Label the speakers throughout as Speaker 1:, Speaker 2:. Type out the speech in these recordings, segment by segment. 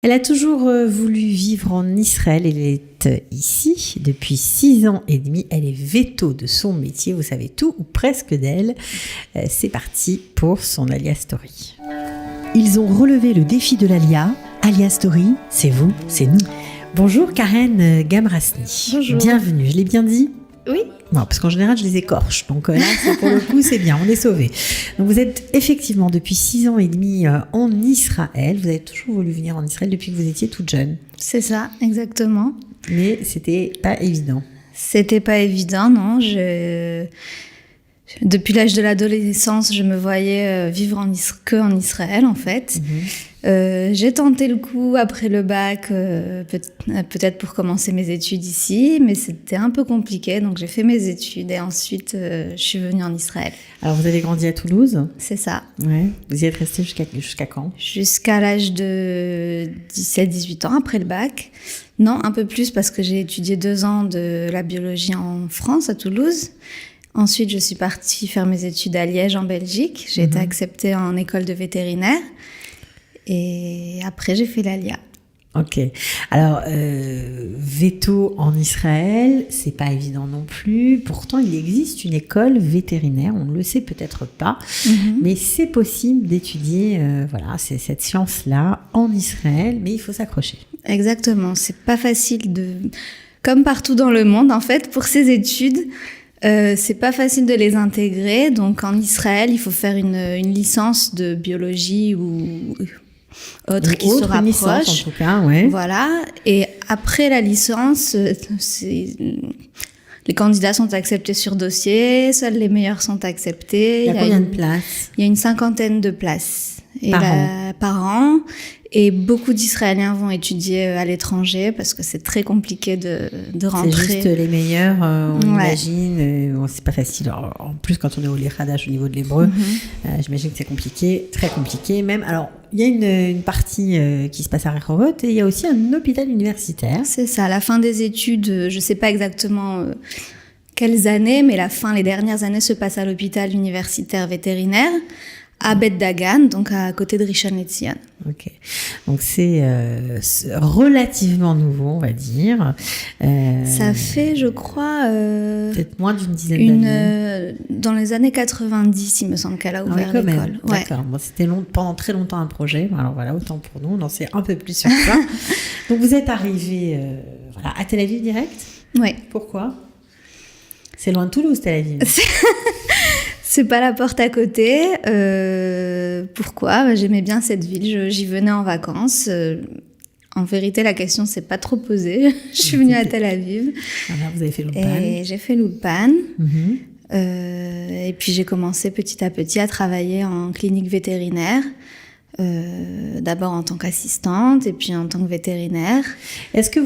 Speaker 1: Elle a toujours voulu vivre en Israël. Elle est ici depuis 6 ans et demi. Elle est veto de son métier. Vous savez tout ou presque d'elle. C'est parti pour son Alia Story.
Speaker 2: Ils ont relevé le défi de l'Alia. Alia Story, c'est vous, c'est nous.
Speaker 1: Bonjour Karen Gamrasni.
Speaker 3: Bonjour.
Speaker 1: Bienvenue, je l'ai bien dit ?
Speaker 3: Oui.
Speaker 1: Non, parce qu'en général, je les écorche. Donc là, pour le coup, c'est bien, on est sauvés. Donc vous êtes effectivement depuis 6 ans et demi en Israël. Vous avez toujours voulu venir en Israël depuis que vous étiez toute jeune.
Speaker 3: C'est ça, exactement.
Speaker 1: Mais c'était pas évident.
Speaker 3: C'était pas évident, non. Depuis l'âge de l'adolescence, je me voyais vivre en Israël, en fait. J'ai tenté le coup après le bac, peut-être pour commencer mes études ici, mais c'était un peu compliqué, donc j'ai fait mes études et ensuite je suis venue en Israël.
Speaker 1: Alors vous avez grandi à Toulouse ?
Speaker 3: C'est ça.
Speaker 1: Ouais. Vous y êtes resté jusqu'à quand ?
Speaker 3: Jusqu'à l'âge de 17-18 ans, après le bac. Non, un peu plus parce que j'ai étudié 2 ans de la biologie en France, à Toulouse. Ensuite, je suis partie faire mes études à Liège, en Belgique. J'ai été acceptée en école de vétérinaire. Et après, j'ai fait l'Alia.
Speaker 1: Ok. Alors, veto en Israël, c'est pas évident non plus. Pourtant, il existe une école vétérinaire. On ne le sait peut-être pas, mais c'est possible d'étudier c'est cette science-là en Israël, mais il faut s'accrocher.
Speaker 3: Exactement. C'est pas facile comme partout dans le monde, en fait, pour ces études. C'est pas facile de les intégrer, donc en Israël, il faut faire une licence de biologie ou autre qui se rapproche.
Speaker 1: Licence, en tout cas, ouais.
Speaker 3: Voilà. Et après la licence, les candidats sont acceptés sur dossier, seuls les meilleurs sont acceptés.
Speaker 1: Il y a combien de places ?
Speaker 3: Il y a une 50aine de places par an. Et beaucoup d'Israéliens vont étudier à l'étranger parce que c'est très compliqué de rentrer.
Speaker 1: C'est juste les meilleurs, on imagine. C'est pas facile. Alors, en plus, quand on est au Lechadash au niveau de l'hébreu, j'imagine que c'est compliqué, très compliqué même. Alors, il y a une partie qui se passe à Rehovot et il y a aussi un hôpital universitaire.
Speaker 3: C'est ça, à la fin des études, je sais pas exactement quelles années, mais les dernières années se passent à l'hôpital universitaire vétérinaire. À Bet Dagan, donc à côté de Rishon LeZion.
Speaker 1: Ok, donc c'est relativement nouveau, on va dire.
Speaker 3: Ça fait, je crois,
Speaker 1: peut-être moins d'une dizaine d'années.
Speaker 3: Dans les années 90, il me semble qu'elle a ouvert l'école.
Speaker 1: Même. Ouais. D'accord. Bon, c'était pendant très longtemps un projet. Alors voilà, autant pour nous, on en sait un peu plus sur ça. Donc vous êtes arrivé à Tel Aviv direct.
Speaker 3: Oui.
Speaker 1: Pourquoi ? C'est loin de Toulouse, Tel Aviv.
Speaker 3: C'est pas la porte à côté. Pourquoi ? J'aimais bien cette ville. J'y venais en vacances. En vérité, la question s'est pas trop posée. Je suis venue à Tel Aviv.
Speaker 1: Alors, vous avez fait l'Ulpan.
Speaker 3: Et j'ai fait l'Ulpan. Et puis j'ai commencé petit à petit à travailler en clinique vétérinaire. D'abord en tant qu'assistante et puis en tant que vétérinaire.
Speaker 1: Est-ce que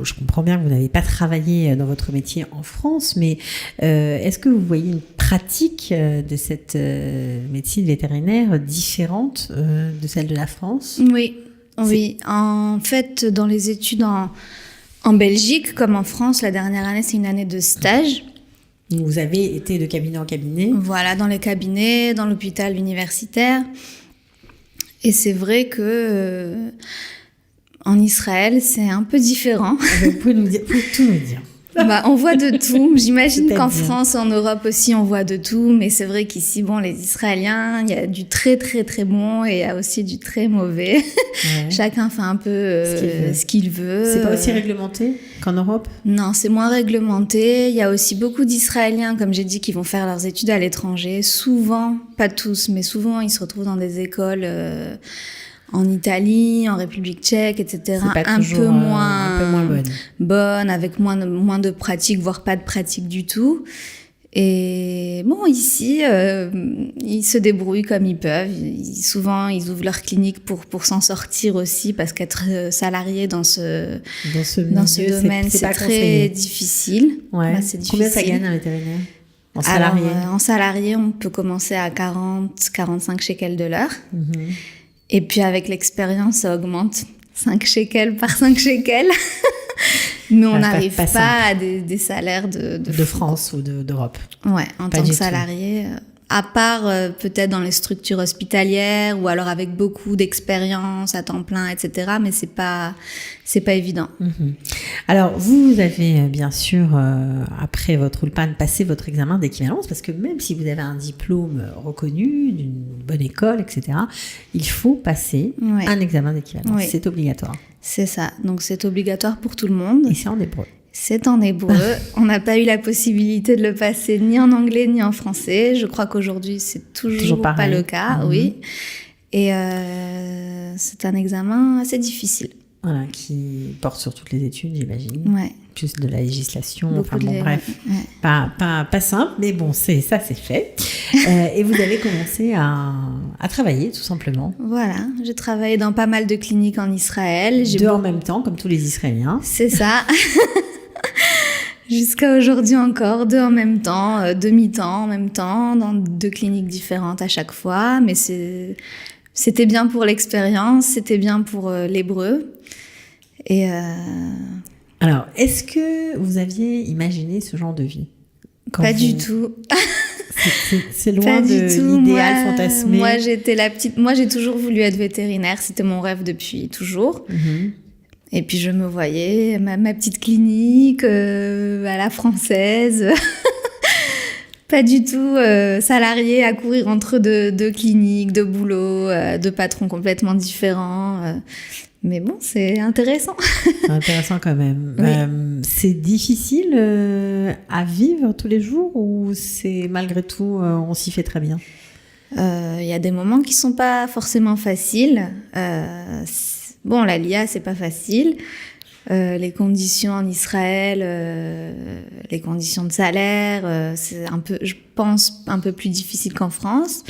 Speaker 1: je comprends bien que vous n'avez pas travaillé dans votre métier en France, mais est-ce que vous voyez une pratique de cette médecine vétérinaire différente de celle de la France ?
Speaker 3: Oui. En fait, dans les études en Belgique, comme en France, la dernière année, c'est une année de stage.
Speaker 1: Vous avez été de cabinet en cabinet ? Voilà,
Speaker 3: dans les cabinets, dans l'hôpital universitaire. Et c'est vrai que en Israël, c'est un peu différent.
Speaker 1: Vous pouvez tout nous dire.
Speaker 3: On voit de tout. J'imagine qu'en France, en Europe aussi, on voit de tout. Mais c'est vrai qu'ici, les Israéliens, il y a du très, très, très bon et il y a aussi du très mauvais. Ouais. Chacun fait un peu ce qu'il veut.
Speaker 1: C'est pas aussi réglementé qu'en Europe ?
Speaker 3: Non, c'est moins réglementé. Il y a aussi beaucoup d'Israéliens, comme j'ai dit, qui vont faire leurs études à l'étranger. Souvent, pas tous, mais souvent, ils se retrouvent dans des écoles en Italie, en République tchèque, etc. Un peu moins bonne, avec moins de pratique, voire pas de pratique du tout. Et ici, ils se débrouillent comme ils peuvent. Souvent, ils ouvrent leur clinique pour s'en sortir aussi, parce qu'être salarié dans ce domaine, c'est très difficile.
Speaker 1: Ouais.
Speaker 3: C'est difficile.
Speaker 1: Combien ça gagne un vétérinaire ? En salarié ?
Speaker 3: Alors, en salarié, on peut commencer à 40-45 shekels de l'heure. Et puis avec l'expérience, ça augmente 5 shekels par 5 shekels. Mais on n'arrive pas à des salaires de
Speaker 1: France ou d'Europe.
Speaker 3: Ouais, en tant que salarié, à part peut-être dans les structures hospitalières ou alors avec beaucoup d'expérience à temps plein, etc. Mais c'est pas évident.
Speaker 1: Alors, vous avez bien sûr, après votre Ulpan, passé votre examen d'équivalence, parce que même si vous avez un diplôme reconnu d'une bonne école, etc., il faut passer un examen d'équivalence. Oui. C'est obligatoire.
Speaker 3: C'est ça. Donc, c'est obligatoire pour tout le monde.
Speaker 1: Et c'est en hébreu.
Speaker 3: C'est en hébreu. On n'a pas eu la possibilité de le passer ni en anglais ni en français. Je crois qu'aujourd'hui, c'est toujours pas le cas. Oui. Et c'est un examen assez difficile.
Speaker 1: Voilà, qui porte sur toutes les études, j'imagine.
Speaker 3: Ouais.
Speaker 1: Plus de la législation.
Speaker 3: Beaucoup
Speaker 1: enfin bon, bref. Ouais. Pas simple, mais bon, c'est fait. Et vous avez commencé à travailler, tout simplement.
Speaker 3: Voilà. J'ai travaillé dans pas mal de cliniques en Israël.
Speaker 1: Deux en même temps, comme tous les Israéliens.
Speaker 3: C'est ça. Jusqu'à aujourd'hui encore, 2 en même temps, demi-temps en même temps, dans 2 cliniques différentes à chaque fois. Mais c'était bien pour l'expérience, c'était bien pour l'hébreu. Et
Speaker 1: alors, est-ce que vous aviez imaginé ce genre de vie?
Speaker 3: Pas du tout.
Speaker 1: C'est loin de l'idéal fantasmé.
Speaker 3: Moi, j'étais la petite. Moi, j'ai toujours voulu être vétérinaire. C'était mon rêve depuis toujours. Et puis je me voyais, ma petite clinique à la française, pas du tout salariée à courir entre deux cliniques, 2 boulots, 2 patrons complètement différents. Mais bon, c'est intéressant.
Speaker 1: C'est intéressant quand même. Oui. C'est difficile à vivre tous les jours ou c'est malgré tout, on s'y fait très bien?
Speaker 3: Y a des moments qui sont pas forcément faciles. Bon, la LIA, c'est pas facile. Les conditions en Israël, les conditions de salaire, c'est un peu, je pense, un peu plus difficile qu'en France.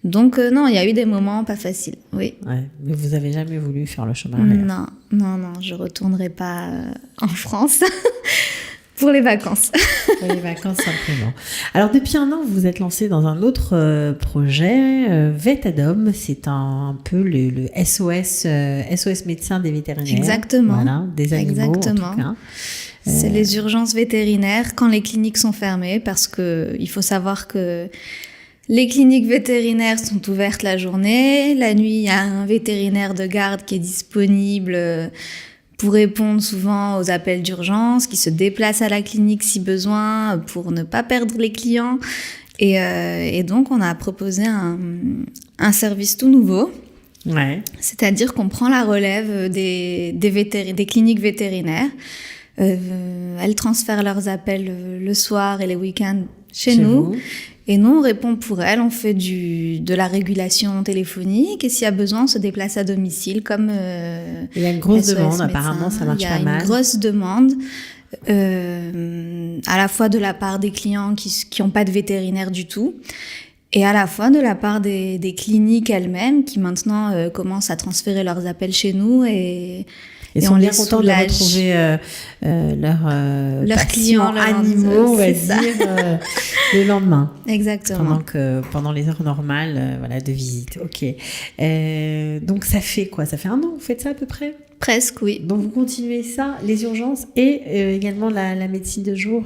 Speaker 3: Donc, non, il y a eu des moments pas faciles, oui.
Speaker 1: Ouais, mais vous avez jamais voulu faire le chemin arrière?
Speaker 3: Non, je retournerai pas en France. Pour les vacances.
Speaker 1: Pour les vacances, simplement. Alors, depuis un an, vous vous êtes lancé dans un autre projet, Vetadom. C'est un peu le SOS médecin des vétérinaires.
Speaker 3: Exactement.
Speaker 1: Voilà, des animaux, en tout cas.
Speaker 3: C'est les urgences vétérinaires quand les cliniques sont fermées, parce que il faut savoir que les cliniques vétérinaires sont ouvertes la journée. La nuit, il y a un vétérinaire de garde qui est disponible pour répondre souvent aux appels d'urgence, qui se déplace à la clinique si besoin, pour ne pas perdre les clients. Et donc, on a proposé un service tout nouveau.
Speaker 1: Ouais.
Speaker 3: C'est-à-dire qu'on prend la relève des cliniques vétérinaires. Elles transfèrent leurs appels le soir et les week-ends chez nous. Vous. Et nous, on répond pour elles, on fait de la régulation téléphonique et s'il y a besoin, on se déplace à domicile comme
Speaker 1: il y a une grosse demande, apparemment, ça marche pas mal.
Speaker 3: Il y a une grosse demande, à la fois de la part des clients qui ont pas de vétérinaire du tout et à la fois de la part des cliniques elles-mêmes qui maintenant commencent à transférer leurs appels chez nous et
Speaker 1: sont bien contents de retrouver leurs clients animaux, on va dire, le lendemain.
Speaker 3: Exactement.
Speaker 1: Pendant les heures normales de visite. Ok. Donc ça fait quoi? Ça fait 1 an, vous faites ça à peu près?
Speaker 3: Presque, oui.
Speaker 1: Donc vous continuez ça, les urgences et également la médecine de jour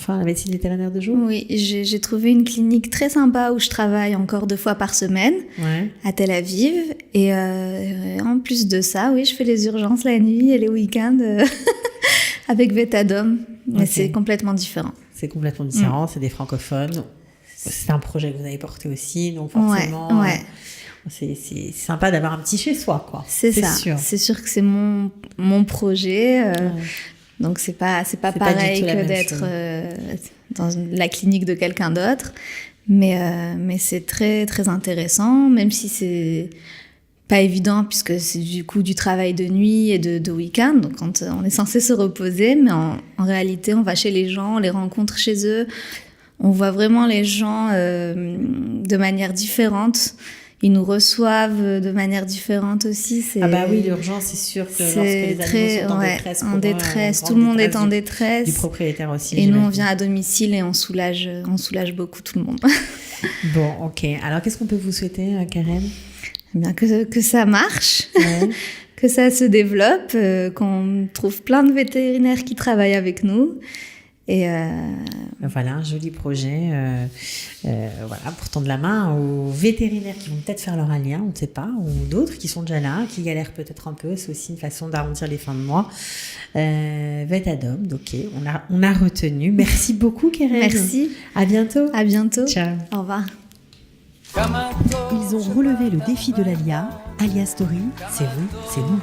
Speaker 1: la médecine vétérinaire de jour?
Speaker 3: Oui, j'ai trouvé une clinique très sympa où je travaille encore 2 fois par semaine, à Tel Aviv. Et en plus de ça, oui, je fais les urgences la nuit et les week-ends avec Vetadom. Mais c'est complètement différent.
Speaker 1: C'est complètement différent, c'est des francophones. C'est un projet que vous avez porté aussi, donc forcément...
Speaker 3: Ouais.
Speaker 1: C'est sympa d'avoir un petit chez-soi, quoi.
Speaker 3: C'est ça. Sûr. C'est sûr que c'est mon projet. Donc c'est pas pareil que d'être dans la clinique de quelqu'un d'autre, mais c'est très très intéressant, même si c'est pas évident puisque c'est du coup du travail de nuit et de week-end, donc quand on est censé se reposer, mais en réalité on va chez les gens, on les rencontre chez eux, on voit vraiment les gens de manière différente. Ils nous reçoivent de manière différente aussi.
Speaker 1: Ah bah oui, l'urgence, c'est sûr que lorsque les animaux sont
Speaker 3: en détresse, tout le monde est en détresse.
Speaker 1: Du propriétaire aussi.
Speaker 3: Et nous, on vient à domicile et on soulage beaucoup tout le monde.
Speaker 1: Bon, ok. Alors, qu'est-ce qu'on peut vous souhaiter, Karen?
Speaker 3: Eh bien, que ça marche, que ça se développe, qu'on trouve plein de vétérinaires qui travaillent avec nous. Et
Speaker 1: voilà, un joli projet voilà, pour tendre la main aux vétérinaires qui vont peut-être faire leur alien, on ne sait pas, ou d'autres qui sont déjà là, qui galèrent peut-être un peu. C'est aussi une façon d'arrondir les fins de mois. Vetadom, ok, on a retenu. Merci beaucoup, Keren.
Speaker 3: Merci.
Speaker 1: À bientôt.
Speaker 3: À bientôt.
Speaker 1: Ciao.
Speaker 3: Au revoir.
Speaker 2: Ils ont relevé le défi de l'ALIA. ALIA Story, c'est vous, c'est nous.